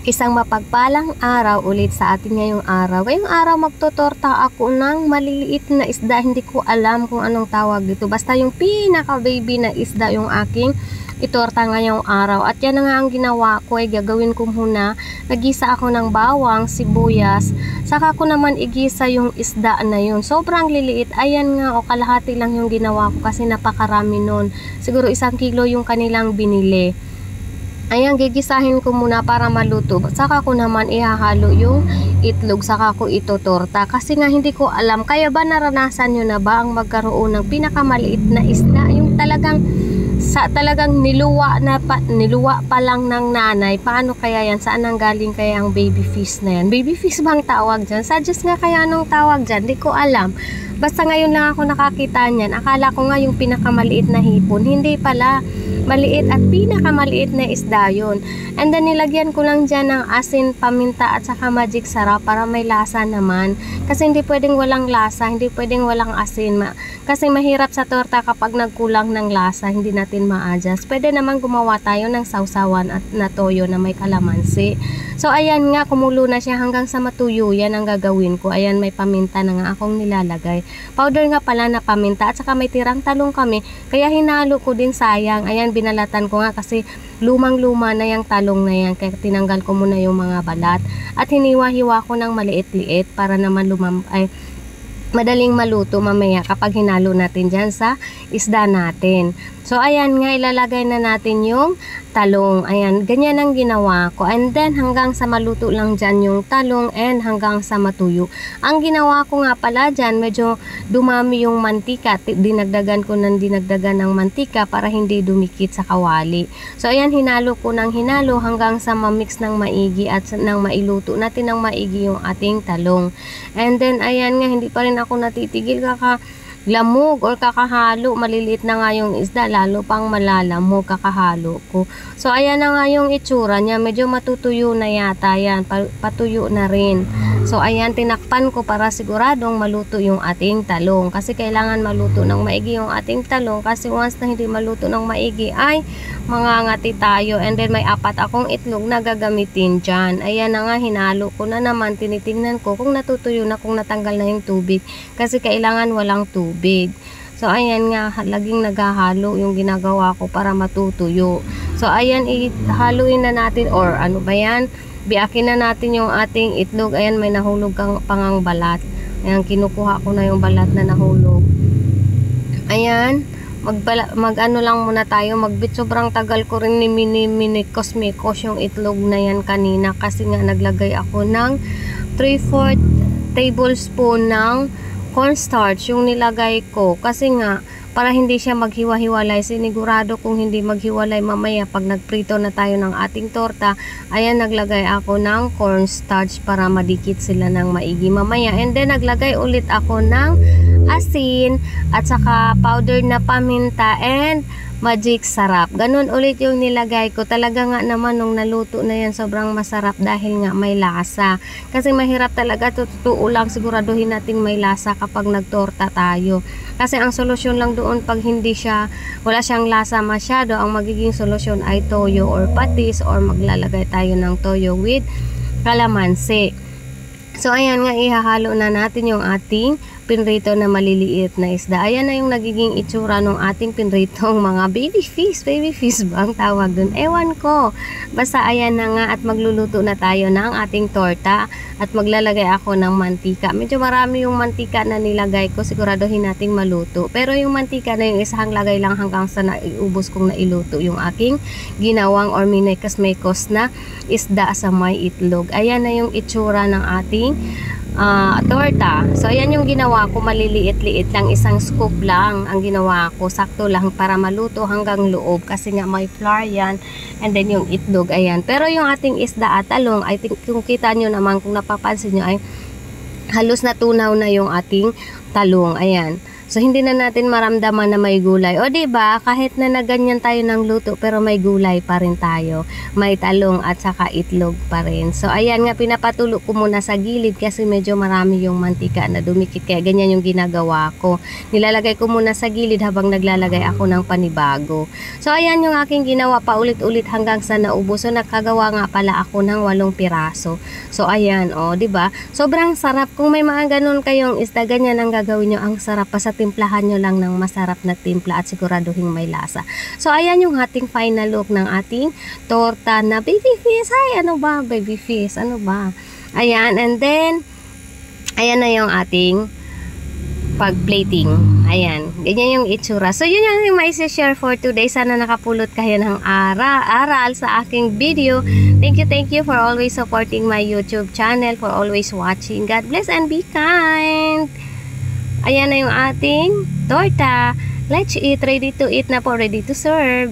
Isang mapagpalang araw ulit sa atin ngayong araw. Ngayong araw magtotorta ako ng maliliit na isda. Hindi ko alam kung anong tawag dito. Basta yung pinaka baby na isda yung aking itorta ngayong araw. At yan na nga ang ginawa ko ay gagawin ko muna. Nagisa ako ng bawang, sibuyas. Saka ko naman igisa yung isda na yun. Sobrang liliit. Ayan nga o kalahati lang yung ginawa ko kasi napakarami nun. Siguro 1 kilo yung kanilang binili. Ayan, gigisahin ko muna para maluto. Saka ko naman ihahalo yung itlog, saka ko itotorta. Kasi nga hindi ko alam, kaya ba naranasan nyo na ba ang magkaroon ng pinakamaliit na isda? Yung talagang niluwa pa lang ng nanay. Paano kaya yan? Saan ang galing kaya ang baby fish na yan? Baby fish bang tawag dyan? Suggest nga kaya anong tawag dyan? Hindi ko alam. Basta ngayon lang ako nakakita niyan. Akala ko nga yung pinakamaliit na hipon. Hindi pala. Maliit at pinakamaliit na isda yun. And then nilagyan ko lang dyan ng asin, paminta at saka magic sarap para may lasa naman. Kasi hindi pwedeng walang lasa, hindi pwedeng walang asin. Kasi mahirap sa torta kapag nagkulang ng lasa, hindi natin ma-adjust. Pwede naman gumawa tayo ng sausawan at na toyo na may kalamansi. So ayan nga, kumulo na siya hanggang sa matuyo. Yan ang gagawin ko. Ayan, may paminta na nga akong nilalagay. Powder nga pala na paminta at saka may tirang talong kami. Kaya hinalo ko din, sayang. Ayan, binalatan ko nga kasi lumang-luma na yung talong na yan. Kaya tinanggal ko muna yung mga balat. At hiniwa-hiwa ko ng maliit-liit para naman madaling maluto mamaya kapag hinalo natin dyan sa isda natin. So ayan nga, ilalagay na natin yung talong. Ayan, ganyan ang ginawa ko. And then hanggang sa maluto lang dyan yung talong and hanggang sa matuyo. Ang ginawa ko nga pala dyan, medyo dumami yung mantika. Dinagdagan ko ng mantika para hindi dumikit sa kawali. So ayan, hinalo ko ng hinalo hanggang sa mamix ng maigi at nang mailuto natin ng maigi yung ating talong. And then ayan nga, hindi pa rin ako natitigil lamog or kakahalo. Maliliit na nga yung isda, lalo pang malalamog kakahalo ko. So ayan na nga yung itsura niya, medyo matutuyo na yata yan, patuyo na rin. So ayan, tinakpan ko para siguradong maluto yung ating talong, kasi kailangan maluto ng maigi yung ating talong, kasi once na hindi maluto ng maigi ay mangangati tayo. And then may 4 akong itlog na gagamitin dyan. Ayan na nga, hinalo ko na naman, tinitingnan ko kung natutuyo na, kung natanggal na yung tubig, kasi kailangan walang tubig. So ayan nga, laging naghahalo yung ginagawa ko para matutuyo. So ayan, ihaluin na natin, or ano ba yan, biakin na natin yung ating itlog. Ayan, may nahulog pangang balat. Ayan, kinukuha ko na yung balat na nahulog. Ayan, mag-ano lang muna tayo, magbit. Sobrang tagal ko rin ni minikos yung itlog na yan kanina, kasi nga naglagay ako ng 3/4 tablespoon ng cornstarch yung nilagay ko, kasi nga para hindi siya maghiwa-hiwalay. Sinigurado kung hindi maghiwalay mamaya pag nagprito na tayo ng ating torta. Ayan, naglagay ako ng cornstarch para madikit sila ng maigi mamaya. And then naglagay ulit ako ng asin at saka powder na paminta and magic sarap. Ganun ulit yung nilagay ko. Talaga nga naman nung naluto na yan, sobrang masarap dahil nga may lasa. Kasi mahirap talaga, totoo lang, siguraduhin natin may lasa kapag nagtorta tayo. Kasi ang solusyon lang doon pag wala siyang lasa masyado, ang magiging solusyon ay toyo or patis, or maglalagay tayo ng toyo with kalamansi. So ayan nga, ihahalo na natin yung ating pinrito na maliliit na isda. Ayan na yung nagiging itsura ng ating pinritong mga baby fish. Baby fish ba ang tawag dun? Ewan ko. Basta ayan na nga, at magluluto na tayo ng ating torta at maglalagay ako ng mantika. Medyo marami yung mantika na nilagay ko, siguraduhin nating maluto. Pero yung mantika na yung isang lagay lang hanggang sa naiubos kong nailuto yung aking ginawang or minekos-mekos na isda sa may itlog. Ayan na yung itsura ng ating torta. So ayan yung ginawa ko, maliliit-liit lang, 1 scoop lang ang ginawa ko, sakto lang para maluto hanggang loob, kasi nga may flour yan. And then yung itlog, ayan. Pero yung ating isda at talong, I think kung kita nyo naman, kung napapansin nyo, ay halos natunaw na yung ating talong. Ayan. So, hindi na natin maramdaman na may gulay. O, diba, kahit na naganyan tayo ng luto, pero may gulay pa rin tayo. May talong at saka itlog pa rin. So, ayan nga, pinapatulo ko muna sa gilid kasi medyo marami yung mantika na dumikit. Kaya ganyan yung ginagawa ko. Nilalagay ko muna sa gilid habang naglalagay ako ng panibago. So, ayan yung aking ginawa paulit-ulit hanggang sa naubos. So, nakagawa nga pala ako ng 8 piraso. So, ayan, o, diba? Sobrang sarap. Kung may mga ganun kayong isda, ganyan ang gagawin nyo. Ang sarap pa sa timplahan nyo lang ng masarap na timpla at siguraduhin may lasa. So, ayan yung ating final look ng ating torta na baby fish. Ay, ano ba? Baby fish. Ano ba? Ayan. And then, ayan na yung ating pag-plating. Ayan. Ganyan yung itsura. So, yun yung may share for today. Sana nakapulot kayo ng aral sa aking video. Thank you for always supporting my YouTube channel, for always watching. God bless and be kind. Ayan na yung ating torta. Let's eat. Ready to eat na po. Ready to serve.